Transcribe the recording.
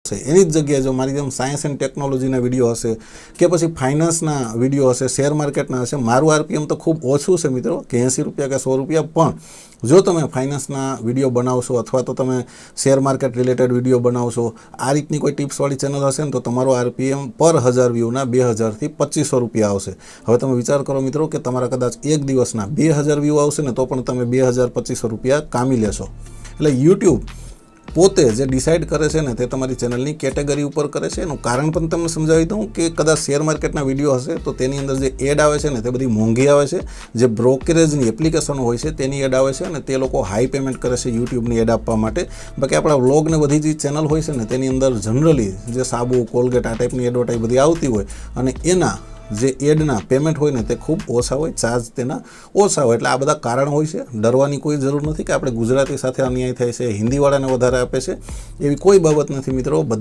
એની જ જગ્યાએ જો મારી જેમ સાયન્સ એન્ડ ટેકનોલોજીના વિડીયો હશે કે પછી ફાઇનાન્સના વિડીયો હશે, શેર માર્કેટના હશે, મારું આરપીએમ તો ખૂબ ઓછું છે મિત્રો કે 80 રૂપિયા કે 100 રૂપિયા, પણ જો તમે ફાઇનાન્સના વિડીયો બનાવશો અથવા તો તમે શેર માર્કેટ રિલેટેડ વિડીયો બનાવશો, આ રીતની કોઈ ટિપ્સવાળી ચેનલ હશે ને તો તમારો આરપીએમ પર 1000 વ્યૂના 2000 થી 2500 રૂપિયા આવશે। હવે તમે વિચાર કરો મિત્રો કે તમારા કદાચ એક દિવસના 2000 વ્યૂ આવશે ને તો પણ તમે 2000-2500 રૂપિયા કામી લેશો। એટલે યુટ્યુબ પોતે જે ડિસાઇડ કરે છે ને તે તમારી ચેનલની કેટેગરી ઉપર કરે છે। એનું કારણ પણ તમને સમજાવી દઉં કે કદાચ શેર માર્કેટના વિડીયો હશે તો તેની અંદર જે એડ આવે છે ને તે બધી મોંઘી આવે છે, જે બ્રોકરેજની એપ્લિકેશનો હોય છે તેની એડ આવે છે અને તે લોકો હાઈ પેમેન્ટ કરે છે યુટ્યુબની એડ આપવા માટે। બાકી આપણા વ્લોગ ને બધી જે ચેનલ હોય છે ને તેની અંદર જનરલી જે સાબુ, કોલગેટ આ ટાઈપની એડવર્ટાઈઝ બધી આવતી હોય અને એના જે એડના પેમેન્ટ હોય ને તે ખૂબ ઓછા હોય, ચાર્જ તેના ઓછા હોય। એટલે આ બધા કારણ હોય છે। ડરવાની કોઈ જરૂર નથી કે આપણે ગુજરાતી સાથે અન્યાય થાય છે, હિન્દીવાળાને વધારે આપે છે, એવી કોઈ બાબત નથી મિત્રો।